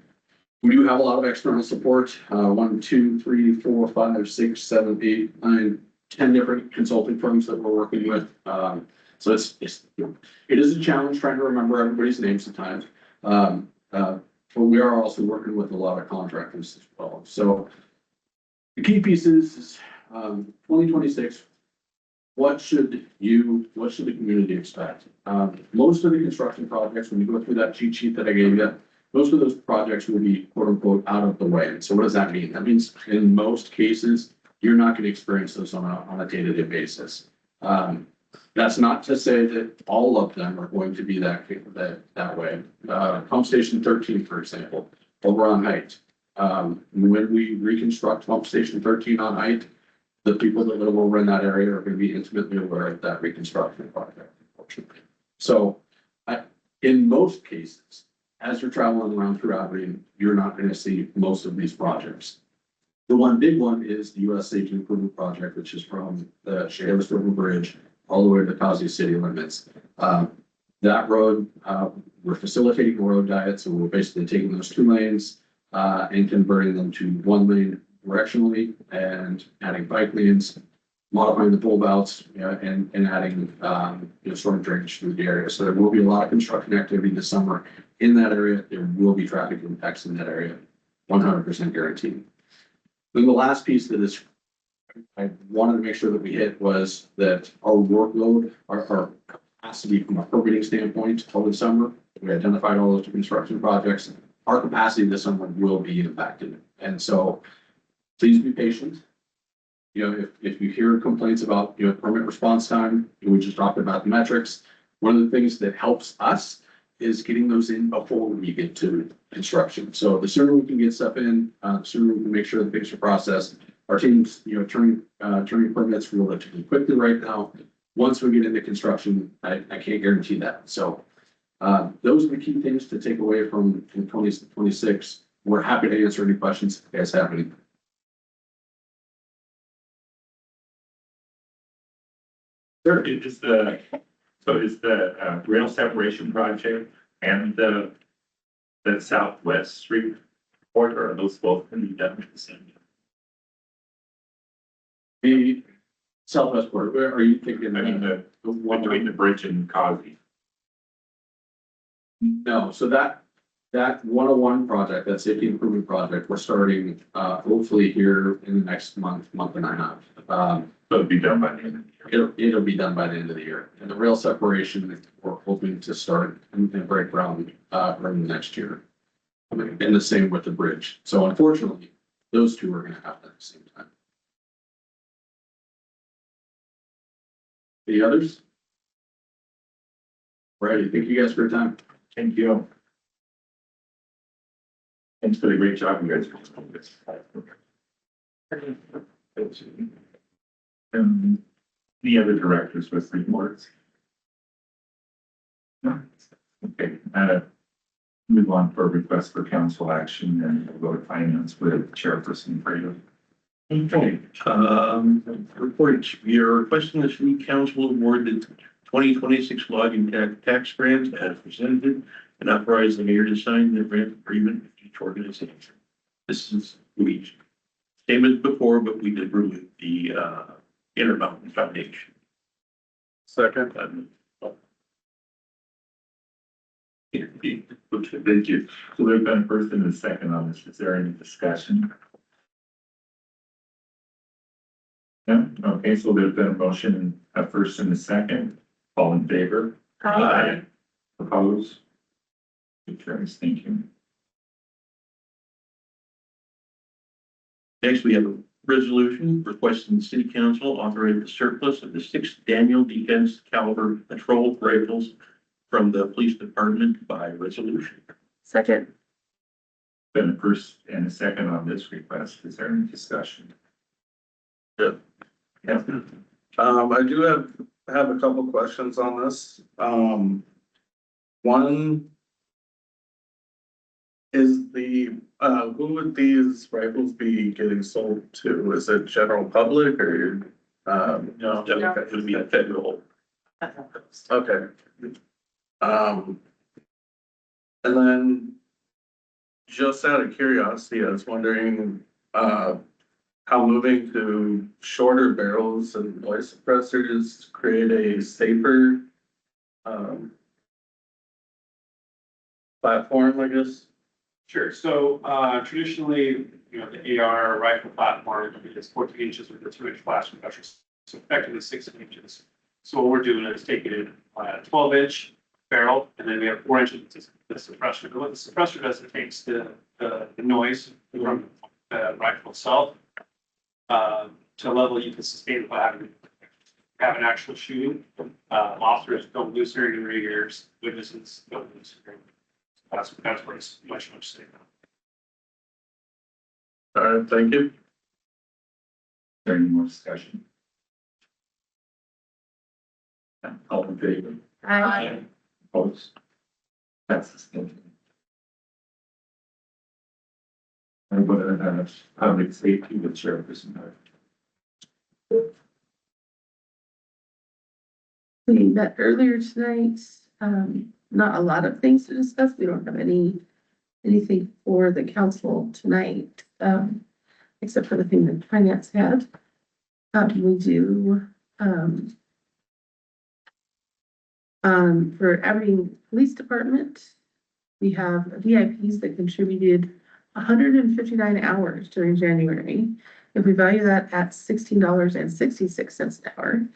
[SPEAKER 8] We do have a lot of external support, 1, 2, 3, 4, 5, 6, 7, 8, 9, 10 different consulting firms that we're working with. So it is a challenge trying to remember everybody's names sometimes. But we are also working with a lot of contractors as well. So the key pieces is 2026. What should the community expect? Most of the construction projects, when you go through that cheat sheet that I gave you, most of those projects will be quote unquote out of the way. So what does that mean? That means in most cases, you're not going to experience those on a day-to-day basis. That's not to say that all of them are going to be that way. Pump station 13, for example, over on Height. When we reconstruct pump station 13 on Height, the people that live over in that area are going to be intimately aware of that reconstruction project, unfortunately. So in most cases, as you're traveling around through Aberdeen, you're not going to see most of these projects. The one big one is the U.S. Safety Improvement Project, which is from the Shameless River Bridge all the way to the Causey city limits. That road, we're facilitating a road diet, so we're basically taking those 2 lanes and converting them to 1 lane directionally and adding bike lanes, modifying the bulb outs, and adding storm drainage through the area. So there will be a lot of construction activity this summer in that area. There will be traffic impacts in that area, 100% guaranteed. Then the last piece that is I wanted to make sure that we hit was that our workload, our capacity from a permitting standpoint over the summer, we identified all those construction projects. Our capacity this summer will be impacted. And so please be patient. if you hear complaints about, permit response time, we just talked about the metrics. One of the things that helps us is getting those in before we get to construction. So the sooner we can get stuff in, the sooner we can make sure the things are processed. Our team's, turning permits relatively quickly right now. Once we get into construction, I can't guarantee that. So those are the key things to take away from 2026. We're happy to answer any questions if you guys have any.
[SPEAKER 4] Sure, is the rail separation project and the Southwest Street corridor, are those both going to be done at the same time?
[SPEAKER 8] The Southwest border, where are you thinking?
[SPEAKER 4] I mean, the one between the bridge and Causey.
[SPEAKER 8] No, so that 101 project, that safety improvement project, we're starting hopefully here in the next month and a half.
[SPEAKER 4] So it'll be done by the end of the year.
[SPEAKER 8] It'll be done by the end of the year. And the rail separation, we're hoping to start and break ground early next year. And the same with the bridge. So unfortunately, those two are gonna happen at the same time. The others? Ready, thank you guys for your time.
[SPEAKER 4] Thank you. Thanks for the great job you guys are doing this. Any other directors with reports? No? Okay, move on for a request for council action and we'll go to finance with Chairperson Fredo.
[SPEAKER 9] Okay, report, we are requesting the city council award the 2026 lodging tax grant as presented and authorize the mayor to sign the grant agreement with each organization. This is, we stated before, but we did remove the Intermountain Foundation.
[SPEAKER 7] Second.
[SPEAKER 4] Okay, thank you. So there's been a first and a second on this. Is there any discussion? No? Okay, so there's been a motion, a first and a second. All in favor?
[SPEAKER 5] Aye.
[SPEAKER 4] Opposed? Good carries, thank you.
[SPEAKER 9] Next, we have a resolution requesting the city council authorize the surplus of the 6th Daniel Defense Caliber Patrol Rifles from the police department by resolution.
[SPEAKER 5] Second.
[SPEAKER 4] Been a first and a second on this request. Is there any discussion?
[SPEAKER 7] Yeah.
[SPEAKER 4] Yeah.
[SPEAKER 7] I do have a couple questions on this. One is who would these rifles be getting sold to? Is it general public or,
[SPEAKER 4] No,
[SPEAKER 9] That would be a federal.
[SPEAKER 7] okay. And then just out of curiosity, I was wondering, how moving to shorter barrels and noise suppressors create a safer, platform, I guess?
[SPEAKER 10] Sure, so traditionally, the AR rifle platform is 14 inches with a 2-inch blast compressor, so effectively 16 inches. So what we're doing is taking a 12-inch barrel, and then we have 4 inches of the suppressor. But what the suppressor does, it takes the noise from the rifle itself to a level you can sustain without having an actual shooting. Officers don't lose hearing in their ears, witnesses don't lose hearing. That's where it's much safer.
[SPEAKER 7] All right, thank you.
[SPEAKER 4] Is there any more discussion? All in favor?
[SPEAKER 5] Aye.
[SPEAKER 4] Opposed? That's the schedule. And what are public safety with Chairperson Hart?
[SPEAKER 11] We met earlier tonight, not a lot of things to discuss. We don't have anything for the council tonight, except for the thing that finance had. We do, for Aberdeen Police Department, we have VIPs that contributed 159 hours during January. If we value that at $16.66 an hour,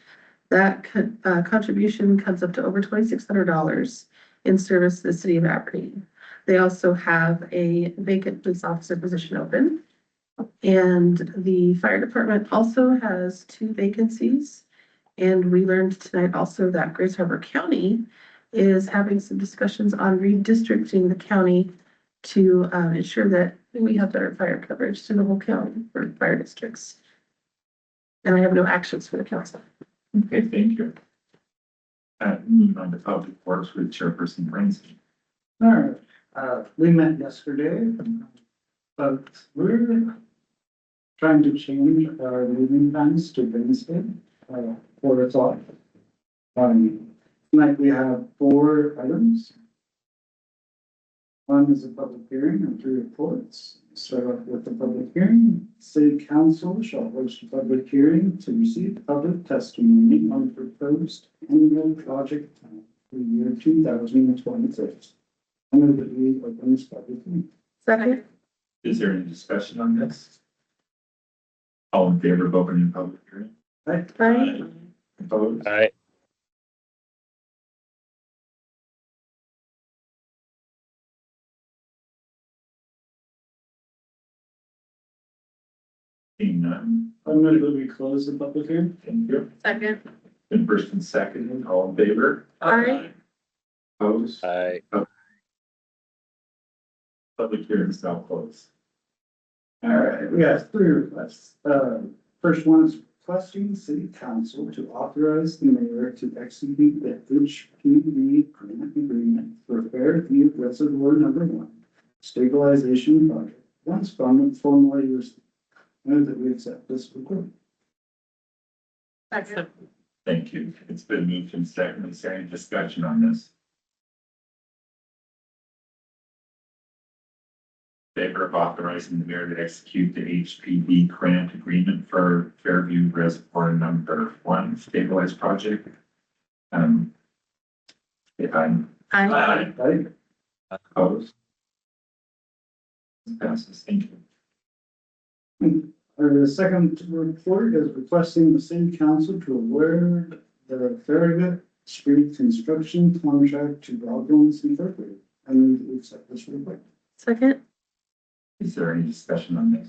[SPEAKER 11] that contribution comes up to over $2,600 in service to the city of Aberdeen. They also have a vacant police officer position open. And the fire department also has 2 vacancies. And we learned tonight also that Grace Harbor County is having some discussions on redistricting the county to ensure that we have better fire coverage to the whole county for fire districts. And I have no actions for the council.
[SPEAKER 4] Okay, thank you. Moving on to public works with Chairperson Branson.
[SPEAKER 12] All right, we met yesterday, but we're trying to change our meeting times to Wednesday, 4 o'clock. Tonight we have 4 items. One is a public hearing and 3 reports. Start off with the public hearing. City council shall host a public hearing to receive public testimony on proposed annual project plan for the year 2026. I move that we open this public hearing.
[SPEAKER 11] Second.
[SPEAKER 4] Is there any discussion on this? All in favor of opening public hearing?
[SPEAKER 11] Aye.
[SPEAKER 4] Opposed?
[SPEAKER 2] Aye.
[SPEAKER 4] Seeing none,
[SPEAKER 12] I move that we close the public hearing.
[SPEAKER 4] thank you.
[SPEAKER 11] Second.
[SPEAKER 4] Been first and second, all in favor?
[SPEAKER 11] Aye.
[SPEAKER 4] Opposed?
[SPEAKER 2] Aye.
[SPEAKER 4] Public hearing is now closed.
[SPEAKER 12] All right, we have 3 requests. First one is requesting city council to authorize the mayor to execute the HPV grant agreement for Fairview Reservoir Number 1 stabilization project. Once formally received, I move that we accept this report.
[SPEAKER 11] Second.
[SPEAKER 4] Thank you. It's been moved and seconded. Is there any discussion on this? Favor of authorizing the mayor to execute the HPV grant agreement for Fairview Reservoir Number 1 stabilized project. If I'm
[SPEAKER 11] Aye.
[SPEAKER 12] Right?
[SPEAKER 4] opposed. This passes. Thank you.
[SPEAKER 12] The second report is requesting the city council to award the Farragut Street construction contract to Robbins Incorporated. I move that we accept this report.
[SPEAKER 11] Second.
[SPEAKER 4] Is there any discussion on this?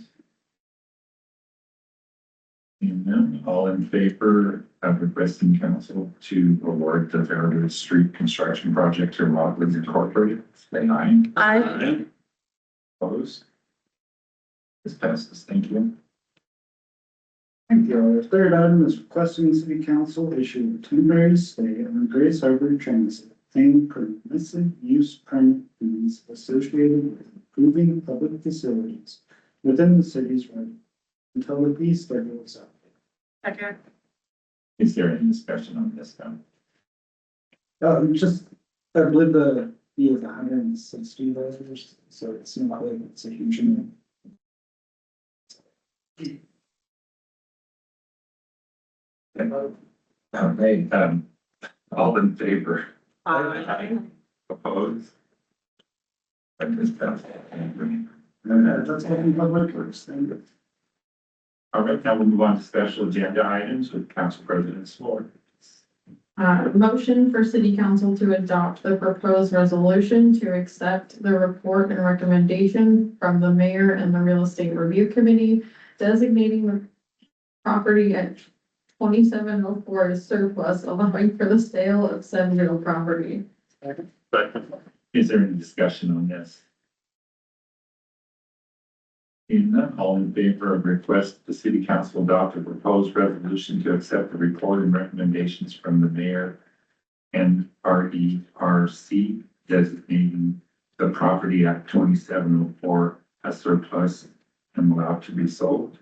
[SPEAKER 4] Seeing none, all in favor of requesting council to award the Fairview Street construction project to Robbins Incorporated, say aye.
[SPEAKER 11] Aye.
[SPEAKER 4] Opposed? This passes. Thank you.
[SPEAKER 12] Thank you. Our third item is requesting city council issue a temporary stay on Grace Harbor Transit, paying permissive use permit fees associated with improving public facilities within the city's right until the fee schedule is up.
[SPEAKER 11] Second.
[SPEAKER 4] Is there any discussion on this now?
[SPEAKER 12] I believe the fee is $160, so it's not like it's a huge amount.
[SPEAKER 4] Okay, all in favor?
[SPEAKER 11] Aye.
[SPEAKER 4] Opposed? That is passed. Thank you.
[SPEAKER 12] That's all in public works. Thank you.
[SPEAKER 4] All right, now we'll move on to special agenda items with Council President Slower.
[SPEAKER 5] Motion for city council to adopt the proposed resolution to accept the report and recommendation from the mayor and the real estate review committee designating the property at 2704 as surplus, allowing for the sale of said real property.
[SPEAKER 4] But is there any discussion on this? Seeing none, all in favor of request the city council adopt a proposed resolution to accept the report and recommendations from the mayor and RERC designating the property at 2704 as surplus and allowed to be sold.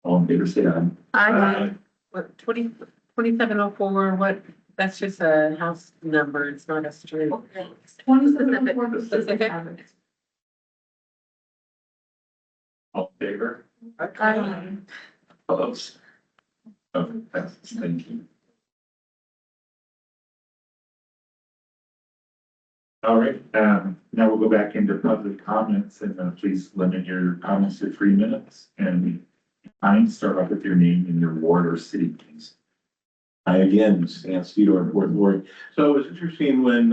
[SPEAKER 4] All in favor, say aye.
[SPEAKER 11] Aye.
[SPEAKER 13] What, 2704, what, that's just a house number, it's not a street.
[SPEAKER 5] 2704
[SPEAKER 13] Specific.
[SPEAKER 4] All in favor?
[SPEAKER 11] Aye.
[SPEAKER 4] Opposed? Oh, passes. Thank you. All right, now we'll go back into public comments and please limit your comments to 3 minutes and start off with your name and your ward or city, please.
[SPEAKER 3] Hi again, Stan Steedorf, Fourth Ward. So it was interesting when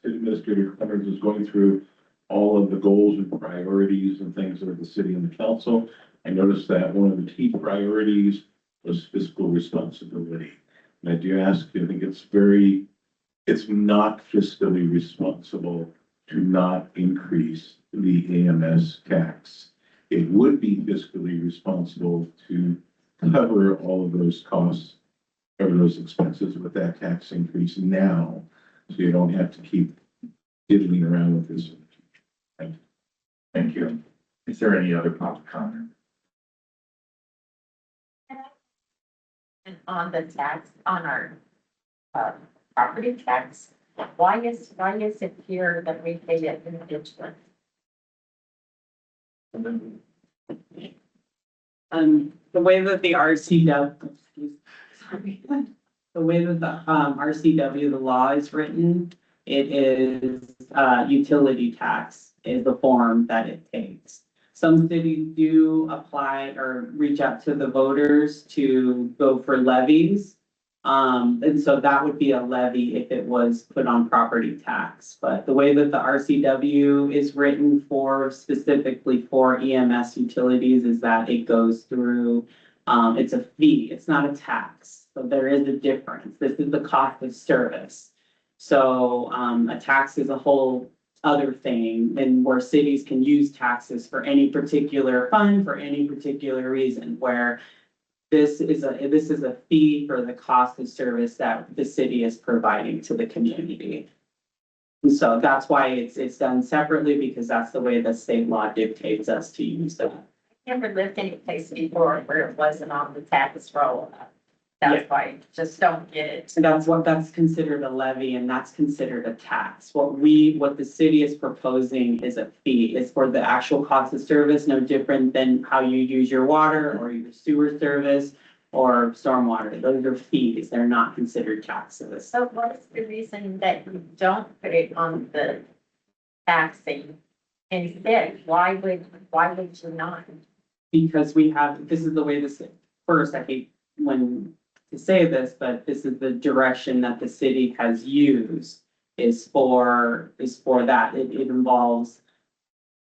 [SPEAKER 3] City Administrator Clemens was going through all of the goals and priorities and things of the city and the council. I noticed that one of the key priorities was fiscal responsibility. And I do ask, I think it's not fiscally responsible to not increase the EMS tax. It would be fiscally responsible to cover all of those costs, cover those expenses with that tax increase now, so you don't have to keep diddling around with this.
[SPEAKER 4] Thank you. Is there any other public comment?
[SPEAKER 13] And on the tax, on our, property tax, why is it here that we pay it individually?
[SPEAKER 1] The way that the the way that the RCW, the law is written, it is, utility tax is the form that it takes. Some cities do apply or reach out to the voters to go for levies. And so that would be a levy if it was put on property tax. But the way that the RCW is written for specifically for EMS utilities is that it goes through, it's a fee, it's not a tax. So there is a difference. This is the cost of service. So, a tax is a whole other thing, and where cities can use taxes for any particular fund, for any particular reason, where this is a fee for the cost of service that the city is providing to the community. And so that's why it's done separately, because that's the way the state law dictates us to use that.
[SPEAKER 13] Never lived any place before where it wasn't on the tax roll. That's why I just don't get it.
[SPEAKER 1] And that's considered a levy, and that's considered a tax. What the city is proposing is a fee. It's for the actual cost of service, no different than how you use your water or your sewer service or stormwater. Those are fees. They're not considered taxes.
[SPEAKER 13] So what is the reason that you don't put it on the taxing instead? Why would you not?
[SPEAKER 1] Because this is the way this, first, I hate to say this, but this is the direction that the city has used is for that. It involves,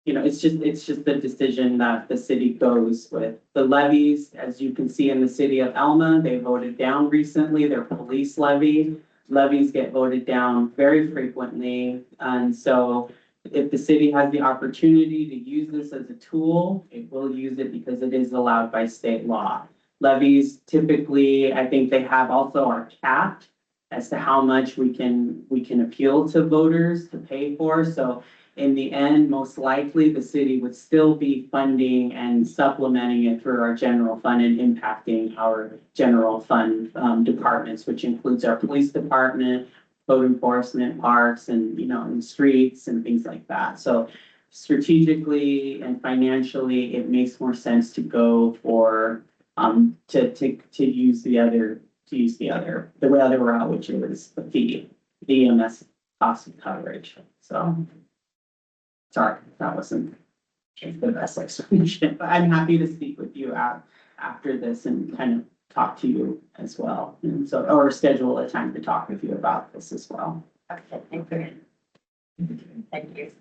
[SPEAKER 1] it's just the decision that the city goes with. The levies, as you can see in the city of Elma, they voted down recently, their police levy. Levies get voted down very frequently. And so if the city has the opportunity to use this as a tool, it will use it because it is allowed by state law. Levies typically, I think they have also are capped as to how much we can appeal to voters to pay for. So in the end, most likely the city would still be funding and supplementing it through our general fund and impacting our general fund departments, which includes our police department, code enforcement, parks, and and streets and things like that. So strategically and financially, it makes more sense to go for to use the other route, which is the fee, the EMS cost of coverage. So sorry, that wasn't the best explanation, but I'm happy to speak with you after this and kind of talk to you as well. And so, or schedule a time to talk with you about this as well.
[SPEAKER 13] Okay, thank you. Thank you.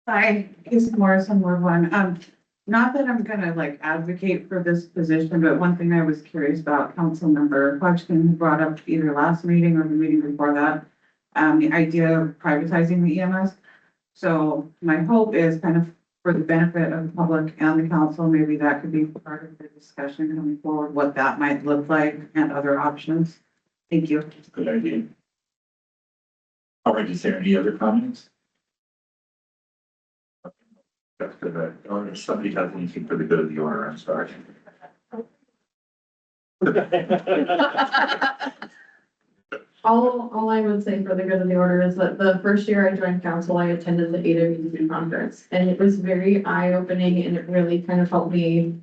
[SPEAKER 14] Hi, Casey Morris on Ward One. Not that I'm gonna advocate for this position, but one thing I was curious about, Councilmember Hodgkin brought up either last meeting or the meeting before that, the idea of privatizing the EMS. So my hope is kind of for the benefit of the public and the council, maybe that could be part of the discussion coming forward, what that might look like and other options. Thank you.
[SPEAKER 4] Good idea. All right, is there any other comments? That's good. Or if somebody has anything for the good of the order, I'm sorry.
[SPEAKER 5] All I would say for the good of the order is that the first year I joined council, I attended the AWC conference, and it was very eye-opening, and it really kind of helped me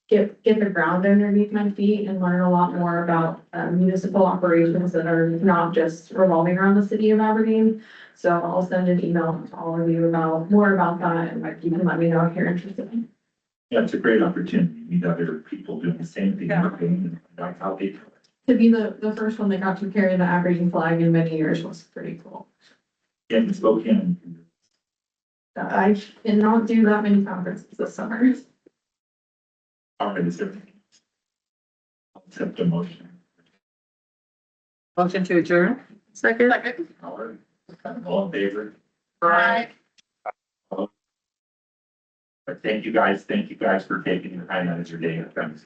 [SPEAKER 5] get the ground underneath my feet and learn a lot more about municipal operations that are not just revolving around the city of Aberdeen. So I'll send an email to all of you about more about that, and you can let me know if you're interested.
[SPEAKER 4] Yeah, it's a great opportunity to meet other people doing the same thing.
[SPEAKER 5] Yeah.
[SPEAKER 4] And that's how they do it.
[SPEAKER 5] To be the first one that got to carry the Aberdeen flag in many years was pretty cool.
[SPEAKER 4] Yeah, in Spokane.
[SPEAKER 5] I cannot do that many conferences this summer.
[SPEAKER 4] All right, is there? I'll accept the motion.
[SPEAKER 14] Motion to adjourn?
[SPEAKER 11] Second.
[SPEAKER 4] All right, all in favor?
[SPEAKER 13] Right.
[SPEAKER 4] But thank you guys for taking the time out of your day to come.